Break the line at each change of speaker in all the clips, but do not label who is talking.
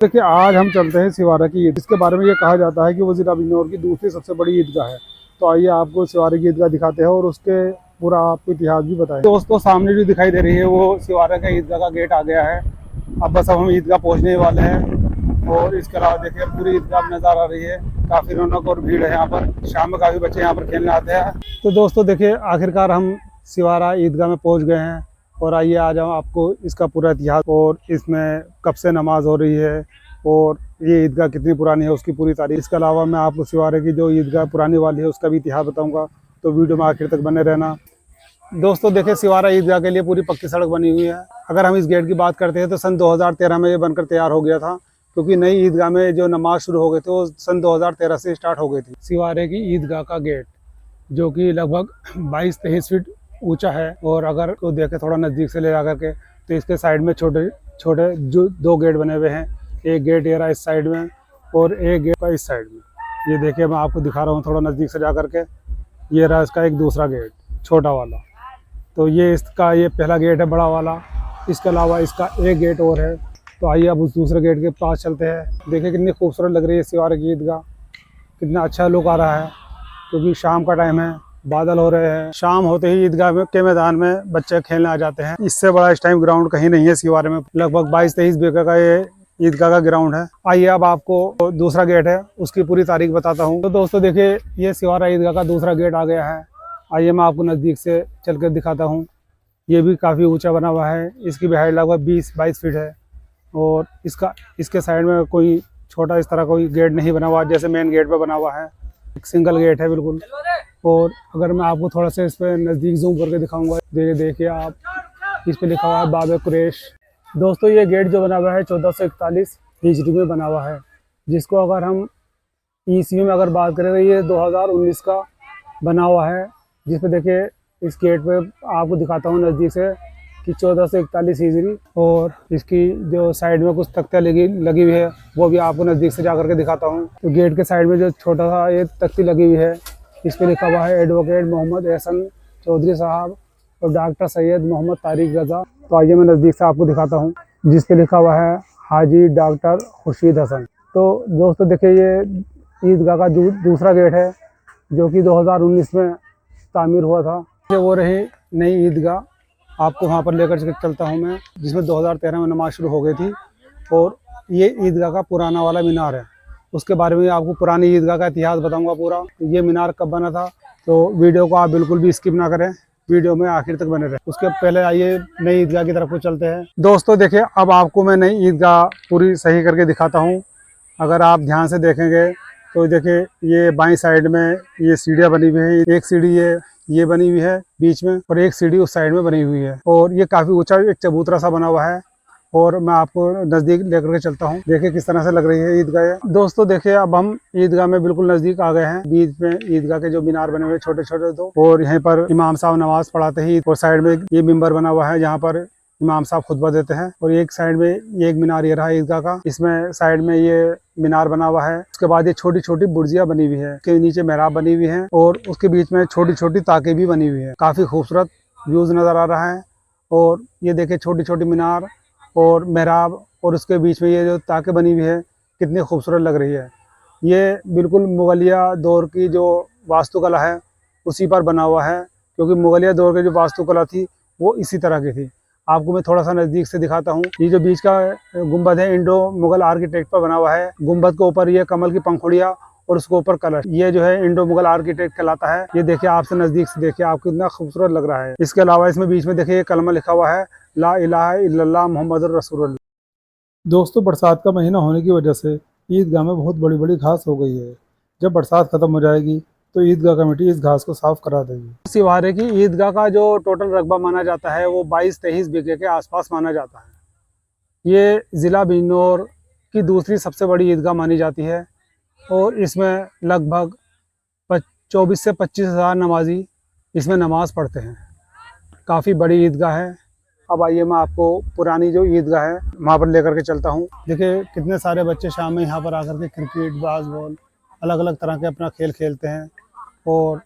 देखिए आज हम चलते हैं सिवारा की ईद। इसके बारे में ये कहा जाता है कि वो ज़िला बिजनौर की दूसरी सबसे बड़ी ईदगाह है। तो आइए आपको सिवारा की ईदगाह दिखाते हैं और उसके पूरा आपको इतिहास भी बताएं। दोस्तों सामने जो दिखाई दे रही है वो सिवारा का ईदगाह का गेट आ गया है। अब बस अब हम ईदगाह पहुँचने वाले हैं। और इसके अलावा देखिए पूरी ईदगाह नज़र आ रही है, काफ़ी रौनक और भीड़ है यहाँ पर। शाम में काफ़ी बच्चे यहाँ पर खेलने आते हैं। तो दोस्तों देखिए आखिरकार हम सिवारा ईदगाह में पहुँच गए हैं। और आइए आ जाओ आपको इसका पूरा इतिहास और इसमें कब से नमाज हो रही है और ये ईदगाह कितनी पुरानी है उसकी पूरी तारीख। इसके अलावा मैं आपको सिवारे की जो ईदगाह पुरानी वाली है उसका भी इतिहास बताऊंगा, तो वीडियो में आखिर तक बने रहना। दोस्तों देखिए सिवारा ईदगाह के लिए पूरी पक्की सड़क बनी हुई है। अगर हम इस गेट की बात करते हैं तो सन 2013 में ये बनकर तैयार हो गया था, क्योंकि नई ईदगाह में जो नमाज शुरू हो गए थे वो सन 2013 से स्टार्ट हो गई थी। सिवारे की ईदगाह का गेट जो कि लगभग 22-23 फीट ऊंचा है। और अगर को देखे थोड़ा नज़दीक से ले जा करके तो इसके साइड में छोटे छोटे जो 2 गेट बने हुए हैं। एक गेट ये रहा इस साइड में और एक गेट इस साइड में। ये देखिए मैं आपको दिखा रहा हूँ थोड़ा नज़दीक से जा करके। ये रहा इसका एक दूसरा गेट छोटा वाला। तो ये इसका ये पहला गेट है बड़ा वाला। इसके अलावा इसका एक गेट और है। तो आइए अब उस दूसरे गेट के पास चलते हैं। देखिए कितनी खूबसूरत लग रही है सिवारे की ईदगाह, कितना अच्छा लुक आ रहा है। क्योंकि शाम का टाइम है, बादल हो रहे हैं। शाम होते ही ईदगाह के मैदान में बच्चे खेलने आ जाते हैं। इससे बड़ा इस टाइम ग्राउंड कहीं नहीं है सिवारे में। लगभग 22-23 बीघा का ये ईदगाह का ग्राउंड है। आइए अब आपको दूसरा गेट है उसकी पूरी तारीख बताता हूँ। तो दोस्तों देखिए ये सिवारा ईदगाह का दूसरा गेट आ गया है। आइए मैं आपको नज़दीक से चल कर दिखाता हूँ। ये भी काफ़ी ऊंचा बना हुआ है। इसकी भी हाइट लगभग 20-22 फीट है। और इसके साइड में कोई छोटा इस तरह कोई गेट नहीं बना हुआ जैसे मेन गेट पर बना हुआ है। एक सिंगल गेट है बिल्कुल। और अगर मैं आपको थोड़ा सा इस पर नज़दीक जूम करके दिखाऊंगा, देखिए आप इस पे लिखा हुआ है बाब कुरैश। दोस्तों ये गेट जो बना हुआ है 1441 हिजरी में बना हुआ है, जिसको अगर हम ईस्वी में अगर बात करें तो ये 2019 का बना हुआ है। जिस पे देखिए इस गेट पे आपको दिखाता हूँ नज़दीक से कि 1441 हिजरी। और इसकी जो साइड में कुछ तख्तियाँ लगी हुई है वो भी आपको नज़दीक से जा करके दिखाता हूँ। तो गेट के साइड में जो छोटा सा ये तख्ती लगी हुई है इस पे लिखा हुआ है एडवोकेट मोहम्मद एहसन चौधरी साहब और डॉक्टर सैयद मोहम्मद तारिक रजा। तो आइए मैं नज़दीक से आपको दिखाता हूँ जिस पे लिखा हुआ है हाजी डॉक्टर खुर्शीद हसन। तो दोस्तों देखिए ये ईदगाह का दूसरा गेट है जो कि 2019 में तामीर हुआ था। वो रही नई ईदगाह, आपको वहाँ पर लेकर चलता हूँ मैं, जिसमें 2013 में नमाज शुरू हो गई थी। और ये ईदगाह का पुराना वाला मीनार है, उसके बारे में आपको पुरानी ईदगाह का इतिहास बताऊंगा पूरा। ये मीनार कब बना था, तो वीडियो को आप बिल्कुल भी स्किप ना करें, वीडियो में आखिर तक बने रहे। उसके पहले आइए नई ईदगाह की तरफ को चलते हैं। दोस्तों देखिए अब आपको मैं नई ईदगाह पूरी सही करके दिखाता हूँ। अगर आप ध्यान से देखेंगे तो देखिए ये बाईं साइड में ये सीढ़ियाँ बनी हुई है। एक सीढ़ी ये बनी हुई है बीच में और एक सीढ़ी उस साइड में बनी हुई है। और ये काफ़ी ऊंचा एक चबूतरा सा बना हुआ है। और मैं आपको नज़दीक लेकर के चलता हूँ, देखिए किस तरह से लग रही है ईदगाह। दोस्तों देखिए अब हम ईदगाह में बिल्कुल नज़दीक आ गए हैं। बीच में ईदगाह के जो मीनार बने हुए छोटे छोटे दो, और यहीं पर इमाम साहब नमाज पढ़ाते ही। और साइड में ये मिंबर बना हुआ है जहाँ पर इमाम साहब खुतबा देते हैं। और एक साइड में ये एक मीनार ये रहा ईदगाह का, इसमें साइड में ये मीनार बना हुआ है। उसके बाद ये छोटी छोटी बुर्जियाँ बनी हुई है, उसके नीचे मेहराब बनी हुई है और उसके बीच में छोटी छोटी ताकें भी बनी हुई है। काफ़ी खूबसूरत व्यूज़ नज़र आ रहा है। और ये देखिए छोटी छोटी मीनार और मेहराब और उसके बीच में ये जो ताकें बनी हुई है कितनी खूबसूरत लग रही है। ये बिल्कुल मुगलिया दौर की जो वास्तुकला है उसी पर बना हुआ है, क्योंकि मुगलिया दौर की जो वास्तुकला थी वो इसी तरह की थी। आपको मैं थोड़ा सा नज़दीक से दिखाता हूँ। ये जो बीच का गुंबद है इंडो मुगल आर्किटेक्ट पर बना हुआ है। गुंबद के ऊपर ये कमल की पंखुड़ियाँ और उसके ऊपर कलश, ये जो है इंडो मुगल आर्किटेक्ट कहलाता है। ये देखिए आपसे नज़दीक से देखिए आपको कितना खूबसूरत लग रहा है। इसके अलावा इसमें बीच में देखिए कलमा लिखा हुआ है ला इलाहा इल्लल्लाह मुहम्मदुर रसूलुल्लाह। दोस्तों बरसात का महीना होने की वजह से ईदगाह में बहुत बड़ी बड़ी घास हो गई है। जब बरसात ख़त्म हो जाएगी तो ईदगाह कमेटी इस घास को साफ करा देगी। सिवारे की ईदगाह का जो टोटल रकबा माना जाता है वो 22-23 बीघे के आसपास माना जाता है। ये ज़िला बिजनौर की दूसरी सबसे बड़ी ईदगाह मानी जाती है। और इसमें लगभग 24 से 25 हज़ार नमाजी इसमें नमाज़ पढ़ते हैं। काफ़ी बड़ी ईदगाह है। अब आइए मैं आपको पुरानी जो ईदगाह है वहाँ पर लेकर के चलता हूँ। देखिए कितने सारे बच्चे शाम में यहाँ पर आकर के क्रिकेट बास्केटबॉल अलग अलग तरह के अपना खेल खेलते हैं। और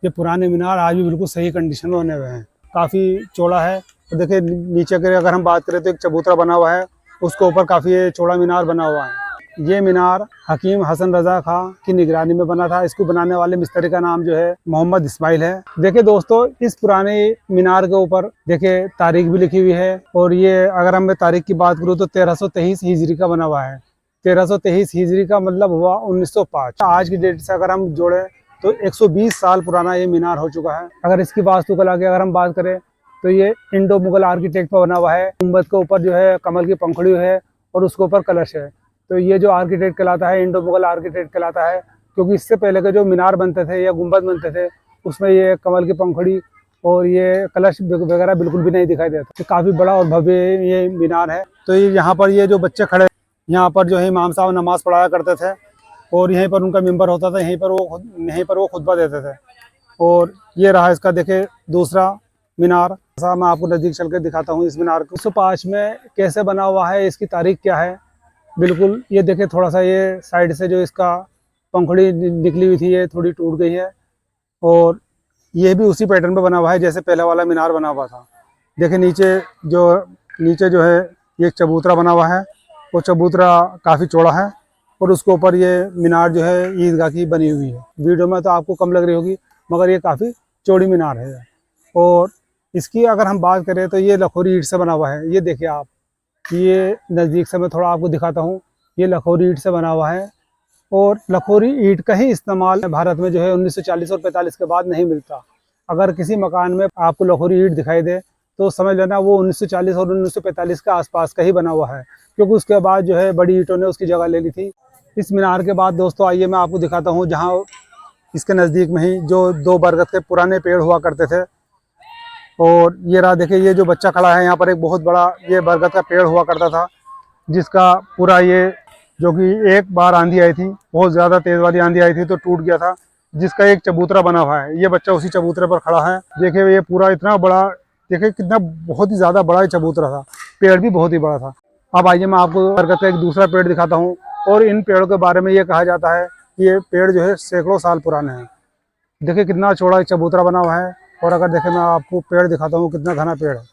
ये पुराने मीनार आज भी बिल्कुल सही कंडीशन में बने हुए हैं, काफ़ी चौड़ा है। तो देखिए नीचे के अगर हम बात करें तो एक चबूतरा बना हुआ है उसके ऊपर काफ़ी चौड़ा मीनार बना हुआ है। ये मीनार हकीम हसन रजा खां की निगरानी में बना था। इसको बनाने वाले मिस्त्री का नाम जो है मोहम्मद इस्माइल है। देखिए दोस्तों, इस पुराने मीनार के ऊपर देखिए तारीख भी लिखी हुई है, और ये अगर हम तारीख की बात करूँ तो 1323 हिजरी का बना हुआ है। 1323 हिजरी का मतलब हुआ 1905। आज की डेट से अगर हम जोड़े तो 120 साल पुराना ये मीनार हो चुका है। अगर इसकी वास्तुकला की अगर हम बात करें तो ये इंडो मुगल आर्किटेक्ट पर बना हुआ है। गुंबद के ऊपर जो है कमल की पंखुड़ी है और उसके ऊपर कलश है। तो ये जो आर्किटेक्ट कहलाता है इंडो मुगल आर्किटेक्ट कहलाता है, क्योंकि इससे पहले के जो मीनार बनते थे या गुंबद बनते थे उसमें ये कमल की पंखुड़ी और ये कलश वगैरह बिल्कुल भी नहीं दिखाई देता। तो काफ़ी बड़ा और भव्य ये मीनार है। तो ये यहाँ पर ये जो बच्चे खड़े, यहाँ पर जो है इमाम साहब नमाज पढ़ाया करते थे और यहीं पर उनका मिंबर होता था, यहीं पर वो खुतबा देते थे। और ये रहा इसका देखे दूसरा मीनार। साहब मैं आपको नज़दीक चल कर दिखाता हूँ इस मीनार को। 1905 में कैसे बना हुआ है, इसकी तारीख क्या है, बिल्कुल ये देखे थोड़ा सा ये साइड से जो इसका पंखुड़ी निकली हुई थी ये थोड़ी टूट गई है, और ये भी उसी पैटर्न पे बना हुआ है जैसे पहले वाला मीनार बना हुआ था। देखिए नीचे जो है ये चबूतरा बना हुआ है, वो चबूतरा काफ़ी चौड़ा है और उसके ऊपर ये मीनार जो है ईदगाह की बनी हुई है। वीडियो में तो आपको कम लग रही होगी मगर ये काफ़ी चौड़ी मीनार है। और इसकी अगर हम बात करें तो ये लखोरी ईंट से बना हुआ है। ये देखिए आप, ये नज़दीक से मैं थोड़ा आपको दिखाता हूँ। ये लखोरी ईंट से बना हुआ है और लखोरी ईंट का ही इस्तेमाल भारत में जो है 1940 और 45 के बाद नहीं मिलता। अगर किसी मकान में आपको लखोरी ईंट दिखाई दे तो समझ लेना वो 1940 और 1945 के आसपास का ही बना हुआ है, क्योंकि उसके बाद जो है बड़ी ईंटों ने उसकी जगह ले ली थी। इस मीनार के बाद दोस्तों आइए मैं आपको दिखाता हूँ जहाँ इसके नज़दीक में ही जो 2 बरगद के पुराने पेड़ हुआ करते थे। और ये रहा देखिए, ये जो बच्चा खड़ा है यहाँ पर एक बहुत बड़ा ये बरगद का पेड़ हुआ करता था, जिसका पूरा ये जो कि एक बार आंधी आई थी, बहुत ज़्यादा तेज़ वाली आंधी आई थी तो टूट गया था, जिसका एक चबूतरा बना हुआ है। ये बच्चा उसी चबूतरे पर खड़ा है। देखिए ये पूरा इतना बड़ा, देखिए कितना बहुत ही ज़्यादा बड़ा चबूतरा था, पेड़ भी बहुत ही बड़ा था। अब आइए मैं आपको बरगद का एक दूसरा पेड़ दिखाता हूँ। और इन पेड़ों के बारे में ये कहा जाता है कि ये पेड़ जो है सैकड़ों साल पुराने हैं। देखिए कितना चौड़ा एक चबूतरा बना हुआ है। और अगर देखें मैं आपको पेड़ दिखाता हूँ कितना घना पेड़ है,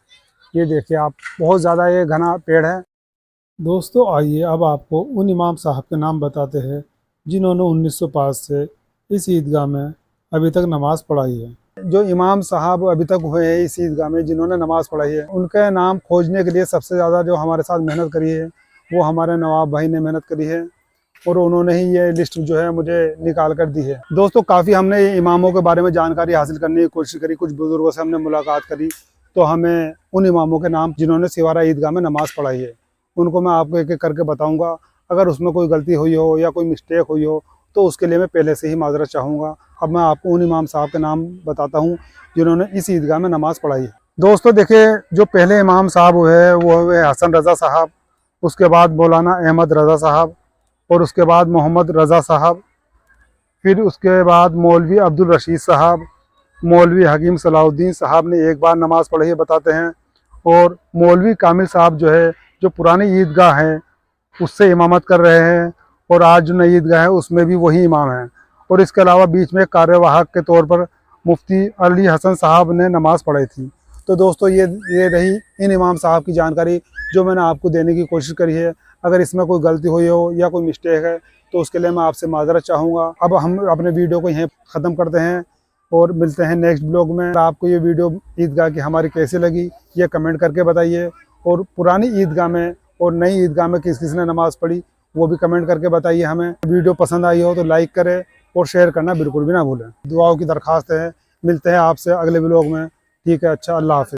ये देखिए आप, बहुत ज़्यादा ये घना पेड़ है। दोस्तों आइए अब आपको उन इमाम साहब के नाम बताते हैं जिन्होंने 1905 से इस ईदगाह में अभी तक नमाज़ पढ़ाई है। जो इमाम साहब अभी तक हुए हैं इस ईदगाह में जिन्होंने नमाज़ पढ़ाई है, उनके नाम खोजने के लिए सबसे ज़्यादा जो हमारे साथ मेहनत करी है वो हमारे नवाब भाई ने मेहनत करी है, और उन्होंने ही ये लिस्ट जो है मुझे निकाल कर दी है। दोस्तों काफ़ी हमने इमामों के बारे में जानकारी हासिल करने की कोशिश करी, कुछ बुज़ुर्गों से हमने मुलाकात करी, तो हमें उन इमामों के नाम जिन्होंने सिवारा ईदगाह में नमाज़ पढ़ाई है उनको मैं आपको एक एक करके बताऊंगा। अगर उसमें कोई गलती हुई हो या कोई मिस्टेक हुई हो तो उसके लिए मैं पहले से ही माजरत चाहूँगा। अब मैं आपको उन इमाम साहब के नाम बताता हूँ जिन्होंने इस ईदगाह में नमाज़ पढ़ाई है। दोस्तों देखिए, जो पहले इमाम साहब हुए वो हुए हसन रज़ा साहब, उसके बाद मौलाना अहमद रज़ा साहब, और उसके बाद मोहम्मद रज़ा साहब, फिर उसके बाद मौलवी अब्दुल रशीद साहब, मौलवी हकीम सलाउद्दीन साहब ने एक बार नमाज़ पढ़ी है बताते हैं, और मौलवी कामिल साहब जो है जो पुरानी ईदगाह है उससे इमामत कर रहे हैं, और आज जो नई ईदगाह है उसमें भी वही इमाम हैं। और इसके अलावा बीच में कार्यवाहक के तौर पर मुफ्ती अली हसन साहब ने नमाज़ पढ़ी थी। तो दोस्तों ये रही इन इमाम साहब की जानकारी जो मैंने आपको देने की कोशिश करी है। अगर इसमें कोई गलती हुई हो या कोई मिस्टेक है तो उसके लिए मैं आपसे माजरत चाहूँगा। अब हम अपने वीडियो को यहीं ख़त्म करते हैं और मिलते हैं नेक्स्ट ब्लॉग में। आपको ये वीडियो ईदगाह की हमारी कैसी लगी ये कमेंट करके बताइए, और पुरानी ईदगाह में और नई ईदगाह में किस किस ने नमाज़ पढ़ी वो भी कमेंट करके बताइए हमें। वीडियो पसंद आई हो तो लाइक करें और शेयर करना बिल्कुल भी ना भूलें। दुआओं की दरख्वास्त है। मिलते हैं आपसे अगले ब्लॉग में। ठीक है, अच्छा, अल्लाह हाफ़िज़।